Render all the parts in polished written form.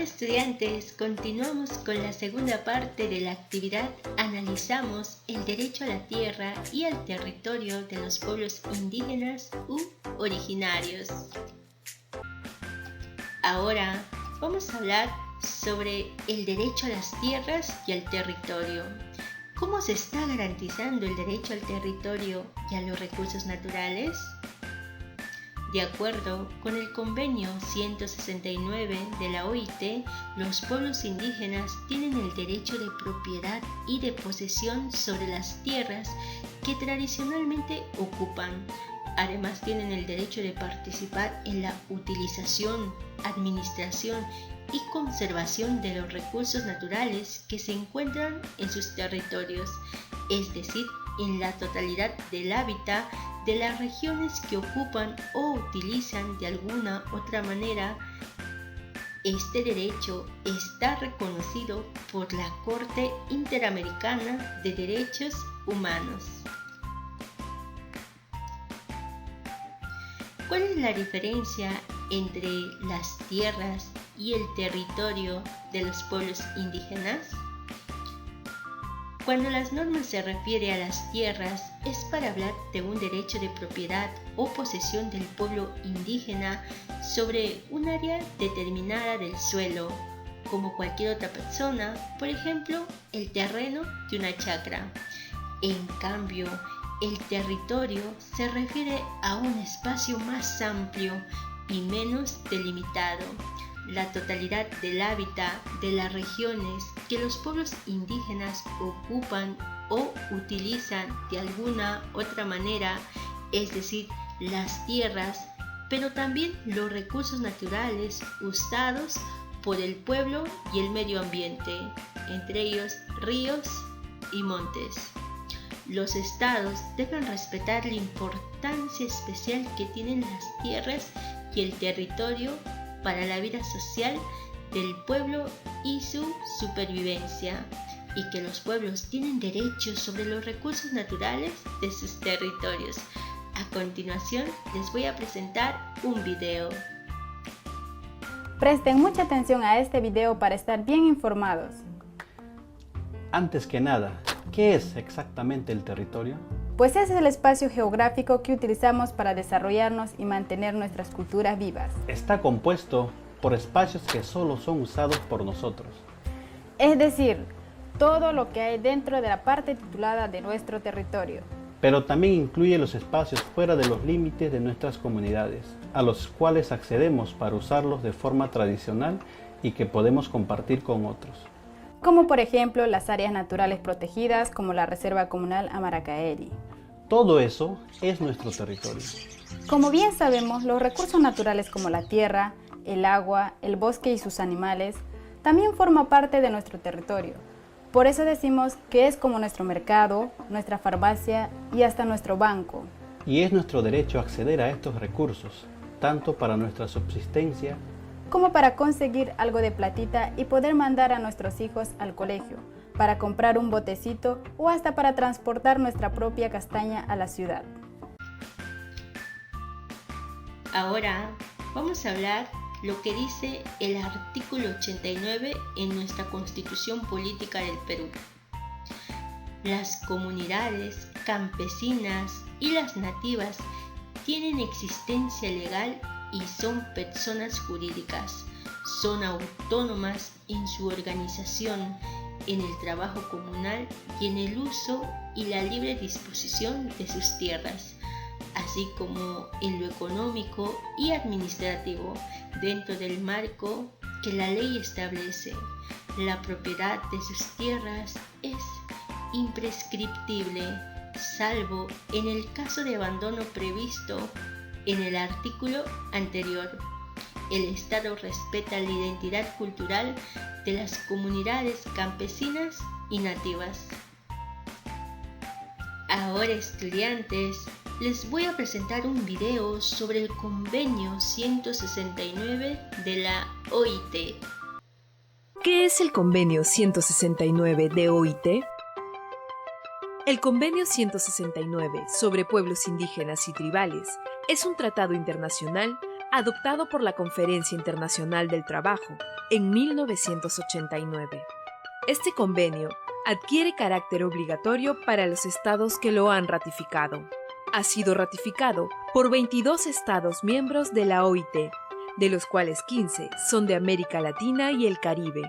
Estudiantes, continuamos con la segunda parte de la actividad. Analizamos el derecho a la tierra y al territorio de los pueblos indígenas u originarios. Ahora vamos a hablar sobre el derecho a las tierras y al territorio. ¿Cómo se está garantizando el derecho al territorio y a los recursos naturales? De acuerdo con el Convenio 169 de la OIT, los pueblos indígenas tienen el derecho de propiedad y de posesión sobre las tierras que tradicionalmente ocupan. Además, tienen el derecho de participar en la utilización, administración y conservación de los recursos naturales que se encuentran en sus territorios, es decir, en la totalidad del hábitat de las regiones que ocupan o utilizan de alguna otra manera. Este derecho está reconocido por la Corte Interamericana de Derechos Humanos. ¿Cuál es la diferencia entre las tierras y el territorio de los pueblos indígenas? Cuando las normas se refiere a las tierras, es para hablar de un derecho de propiedad o posesión del pueblo indígena sobre un área determinada del suelo, como cualquier otra persona, por ejemplo, el terreno de una chacra. En cambio, el territorio se refiere a un espacio más amplio y menos delimitado, la totalidad del hábitat de las regiones que los pueblos indígenas ocupan o utilizan de alguna otra manera, es decir, las tierras, pero también los recursos naturales usados por el pueblo y el medio ambiente, entre ellos ríos y montes. Los estados deben respetar la importancia especial que tienen las tierras y el territorio para la vida social del pueblo y su supervivencia, y que los pueblos tienen derechos sobre los recursos naturales de sus territorios. A continuación les voy a presentar un video. Presten mucha atención a este video para estar bien informados. Antes que nada, ¿qué es exactamente el territorio? Pues es el espacio geográfico que utilizamos para desarrollarnos y mantener nuestras culturas vivas. Está compuesto por espacios que solo son usados por nosotros. Es decir, todo lo que hay dentro de la parte titulada de nuestro territorio. Pero también incluye los espacios fuera de los límites de nuestras comunidades, a los cuales accedemos para usarlos de forma tradicional y que podemos compartir con otros. Como por ejemplo las áreas naturales protegidas como la Reserva Comunal Amaracaeri. Todo eso es nuestro territorio. Como bien sabemos, los recursos naturales como la tierra, el agua, el bosque y sus animales también forman parte de nuestro territorio. Por eso decimos que es como nuestro mercado, nuestra farmacia y hasta nuestro banco. Y es nuestro derecho acceder a estos recursos, tanto para nuestra subsistencia como para conseguir algo de platita y poder mandar a nuestros hijos al colegio, para comprar un botecito o hasta para transportar nuestra propia castaña a la ciudad. Ahora vamos a hablar lo que dice el artículo 89 en nuestra Constitución Política del Perú. Las comunidades campesinas y las nativas tienen existencia legal y son personas jurídicas. Son autónomas en su organización, en el trabajo comunal y en el uso y la libre disposición de sus tierras, así como en lo económico y administrativo, dentro del marco que la ley establece. La propiedad de sus tierras es imprescriptible, salvo en el caso de abandono previsto en el artículo anterior. El Estado respeta la identidad cultural de las comunidades campesinas y nativas. Ahora, estudiantes, les voy a presentar un video sobre el Convenio 169 de la OIT. ¿Qué es el Convenio 169 de OIT? El Convenio 169 sobre pueblos indígenas y tribales es un tratado internacional adoptado por la Conferencia Internacional del Trabajo en 1989. Este convenio adquiere carácter obligatorio para los estados que lo han ratificado. Ha sido ratificado por 22 estados miembros de la OIT, de los cuales 15 son de América Latina y el Caribe.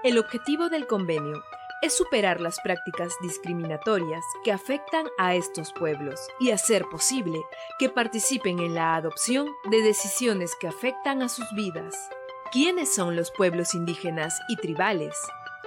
El objetivo del convenio es superar las prácticas discriminatorias que afectan a estos pueblos y hacer posible que participen en la adopción de decisiones que afectan a sus vidas. ¿Quiénes son los pueblos indígenas y tribales?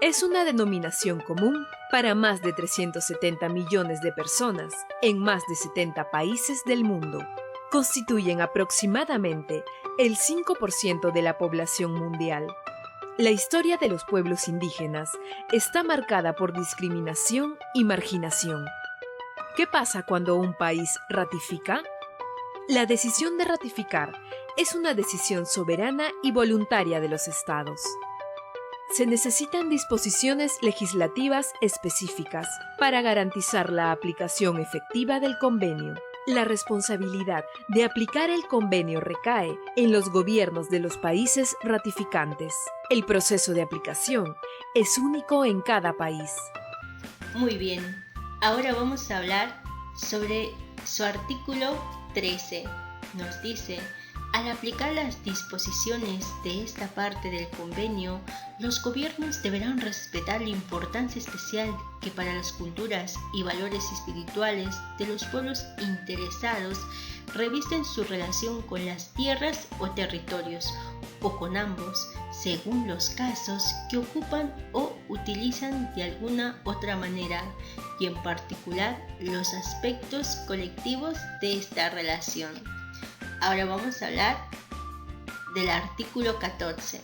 Es una denominación común para más de 370 millones de personas en más de 70 países del mundo. Constituyen aproximadamente el 5% de la población mundial. La historia de los pueblos indígenas está marcada por discriminación y marginación. ¿Qué pasa cuando un país ratifica? La decisión de ratificar es una decisión soberana y voluntaria de los estados. Se necesitan disposiciones legislativas específicas para garantizar la aplicación efectiva del convenio. La responsabilidad de aplicar el convenio recae en los gobiernos de los países ratificantes. El proceso de aplicación es único en cada país. Muy bien, ahora vamos a hablar sobre su artículo 13. Nos dice: al aplicar las disposiciones de esta parte del convenio, los gobiernos deberán respetar la importancia especial que para las culturas y valores espirituales de los pueblos interesados revisten su relación con las tierras o territorios, o con ambos, según los casos que ocupan o utilizan de alguna otra manera, y en particular los aspectos colectivos de esta relación. Ahora vamos a hablar del artículo 14.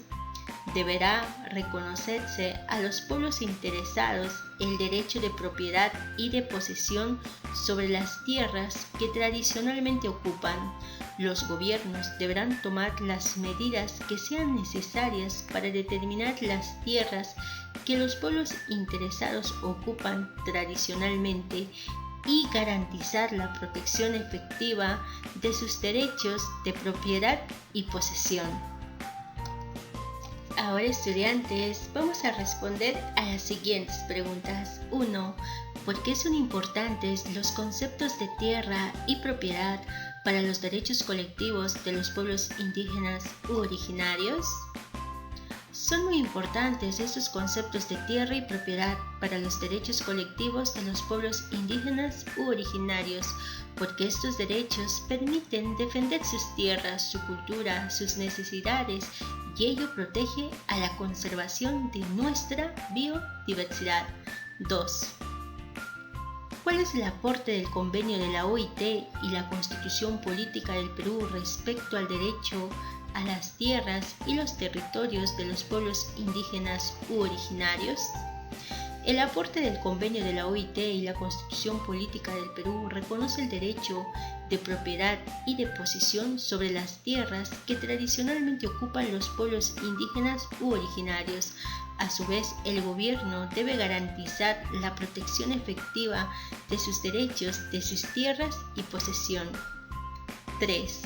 Deberá reconocerse a los pueblos interesados el derecho de propiedad y de posesión sobre las tierras que tradicionalmente ocupan. Los gobiernos deberán tomar las medidas que sean necesarias para determinar las tierras que los pueblos interesados ocupan tradicionalmente y garantizar la protección efectiva de sus derechos de propiedad y posesión. Ahora, estudiantes, vamos a responder a las siguientes preguntas. 1. ¿Por qué son importantes los conceptos de tierra y propiedad para los derechos colectivos de los pueblos indígenas u originarios? Son muy importantes estos conceptos de tierra y propiedad para los derechos colectivos de los pueblos indígenas u originarios, porque estos derechos permiten defender sus tierras, su cultura, sus necesidades, y ello protege a la conservación de nuestra biodiversidad. 2. ¿Cuál es el aporte del convenio de la OIT y la Constitución Política del Perú respecto al derecho a las tierras y los territorios de los pueblos indígenas u originarios? El aporte del convenio de la OIT y la Constitución Política del Perú reconoce el derecho de propiedad y de posesión sobre las tierras que tradicionalmente ocupan los pueblos indígenas u originarios. A su vez, el gobierno debe garantizar la protección efectiva de sus derechos de sus tierras y posesión. 3.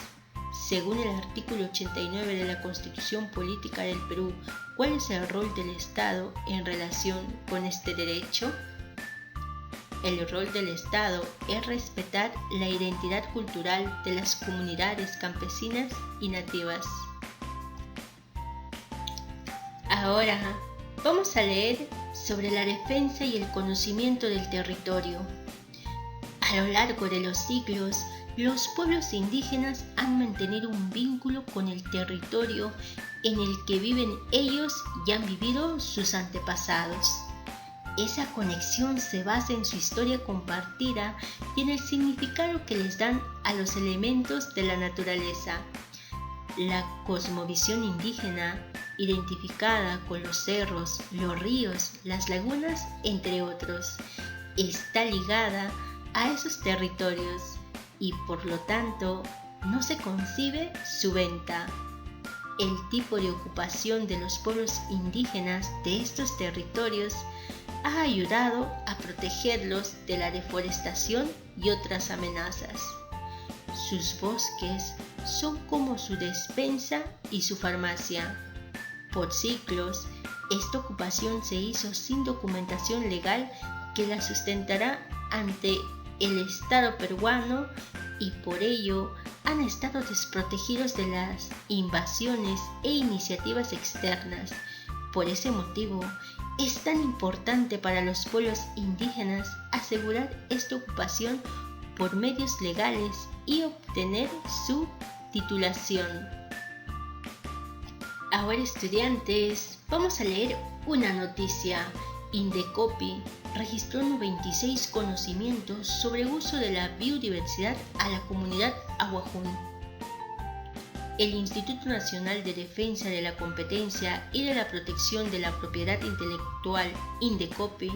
Según el artículo 89 de la Constitución Política del Perú, ¿cuál es el rol del Estado en relación con este derecho? El rol del Estado es respetar la identidad cultural de las comunidades campesinas y nativas. Ahora vamos a leer sobre la defensa y el conocimiento del territorio. A lo largo de los siglos, los pueblos indígenas han mantenido un vínculo con el territorio en el que viven ellos y han vivido sus antepasados. Esa conexión se basa en su historia compartida y en el significado que les dan a los elementos de la naturaleza. La cosmovisión indígena, identificada con los cerros, los ríos, las lagunas, entre otros, está ligada a esos territorios y por lo tanto no se concibe su venta. El tipo de ocupación de los pueblos indígenas de estos territorios ha ayudado a protegerlos de la deforestación y otras amenazas. Sus bosques son como su despensa y su farmacia. Por siglos, esta ocupación se hizo sin documentación legal que la sustentará ante el Estado peruano y por ello han estado desprotegidos de las invasiones e iniciativas externas. Por ese motivo, es tan importante para los pueblos indígenas asegurar esta ocupación por medios legales y obtener su titulación. Ahora, estudiantes, vamos a leer una noticia. Indecopi registró 96 conocimientos sobre uso de la biodiversidad a la comunidad Aguajún. El Instituto Nacional de Defensa de la Competencia y de la Protección de la Propiedad Intelectual, Indecopi,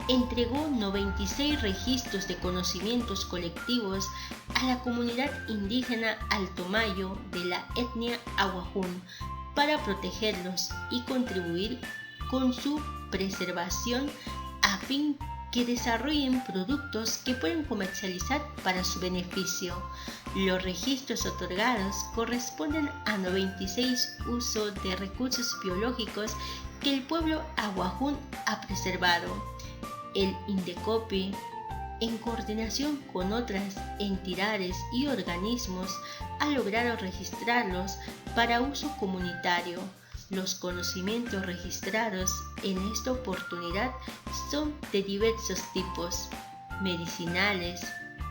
entregó 96 registros de conocimientos colectivos a la comunidad indígena Altomayo de la etnia Aguajún para protegerlos y contribuir con su preservación a fin que desarrollen productos que puedan comercializar para su beneficio. Los registros otorgados corresponden a 96 usos de recursos biológicos que el pueblo Aguajún ha preservado. El Indecopi, en coordinación con otras entidades y organismos, ha logrado registrarlos para uso comunitario. Los conocimientos registrados en esta oportunidad son de diversos tipos: medicinales,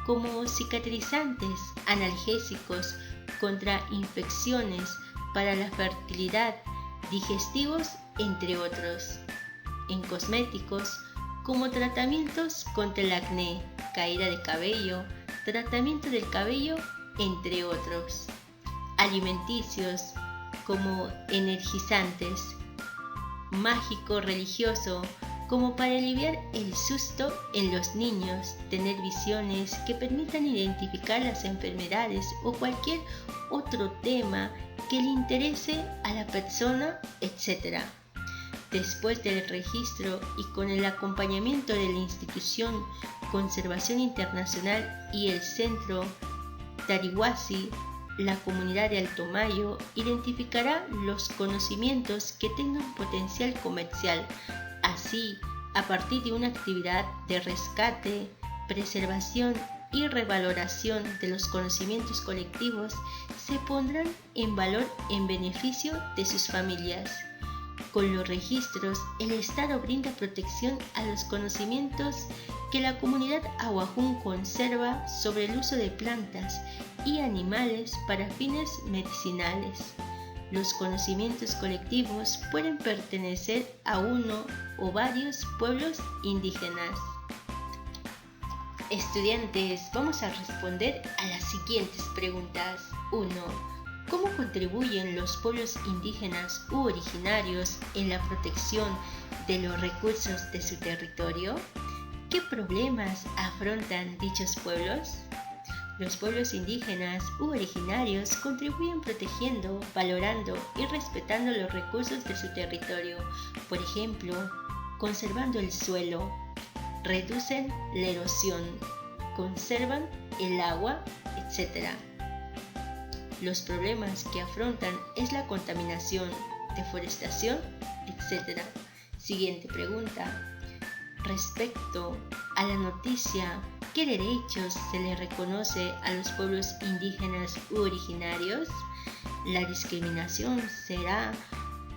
como cicatrizantes, analgésicos, contra infecciones, para la fertilidad, digestivos, entre otros; en cosméticos, como tratamientos contra el acné, caída de cabello, tratamiento del cabello, entre otros; alimenticios, como energizantes; mágico-religioso, como para aliviar el susto en los niños, tener visiones que permitan identificar las enfermedades o cualquier otro tema que le interese a la persona, etc. Después del registro y con el acompañamiento de la institución Conservación Internacional y el Centro Tarihuasi, la comunidad de Altomayo identificará los conocimientos que tengan potencial comercial. Así, a partir de una actividad de rescate, preservación y revaloración de los conocimientos colectivos, se pondrán en valor en beneficio de sus familias. Con los registros, el Estado brinda protección a los conocimientos que la comunidad Aguajún conserva sobre el uso de plantas y animales para fines medicinales. Los conocimientos colectivos pueden pertenecer a uno o varios pueblos indígenas. Estudiantes, vamos a responder a las siguientes preguntas. 1. ¿Cómo contribuyen los pueblos indígenas u originarios en la protección de los recursos de su territorio? ¿Qué problemas afrontan dichos pueblos? Los pueblos indígenas u originarios contribuyen protegiendo, valorando y respetando los recursos de su territorio. Por ejemplo, conservando el suelo, reducen la erosión, conservan el agua, etc. Los problemas que afrontan es la contaminación, deforestación, etc. Siguiente pregunta. Respecto a la noticia, ¿qué derechos se le reconoce a los pueblos indígenas u originarios? La discriminación será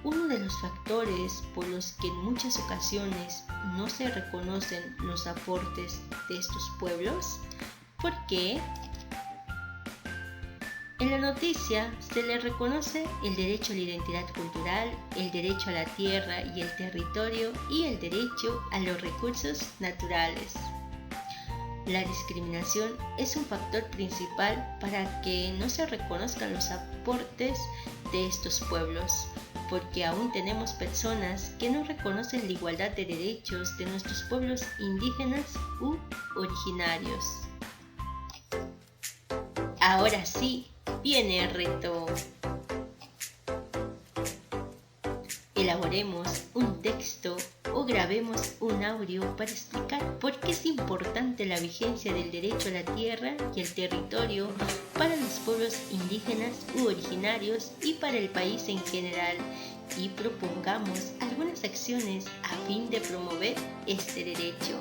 uno de los factores por los que en muchas ocasiones no se reconocen los aportes de estos pueblos. ¿Por qué? En la noticia se le reconoce el derecho a la identidad cultural, el derecho a la tierra y el territorio y el derecho a los recursos naturales. La discriminación es un factor principal para que no se reconozcan los aportes de estos pueblos, porque aún tenemos personas que no reconocen la igualdad de derechos de nuestros pueblos indígenas u originarios. Ahora sí, viene el reto. Elaboremos un texto o grabemos un audio para explicar por qué es importante la vigencia del derecho a la tierra y el territorio para los pueblos indígenas u originarios y para el país en general, y propongamos algunas acciones a fin de promover este derecho.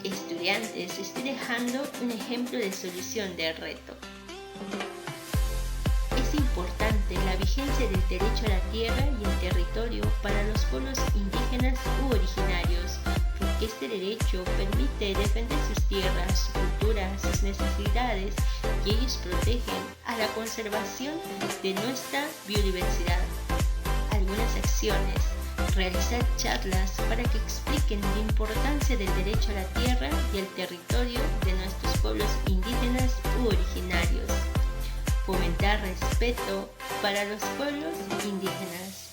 Estudiantes, estoy dejando un ejemplo de solución del reto. Es importante la vigencia del derecho a la tierra y el territorio para los pueblos indígenas u originarios, porque este derecho permite defender sus tierras, su cultura, sus necesidades, y ellos protegen a la conservación de nuestra biodiversidad. Algunas acciones: realizar charlas para que expliquen la importancia del derecho a la tierra y el territorio de nuestros pueblos indígenas u originarios. Fomentar respeto para los pueblos indígenas.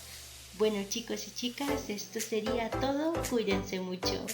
Bueno, chicos y chicas, esto sería todo. Cuídense mucho.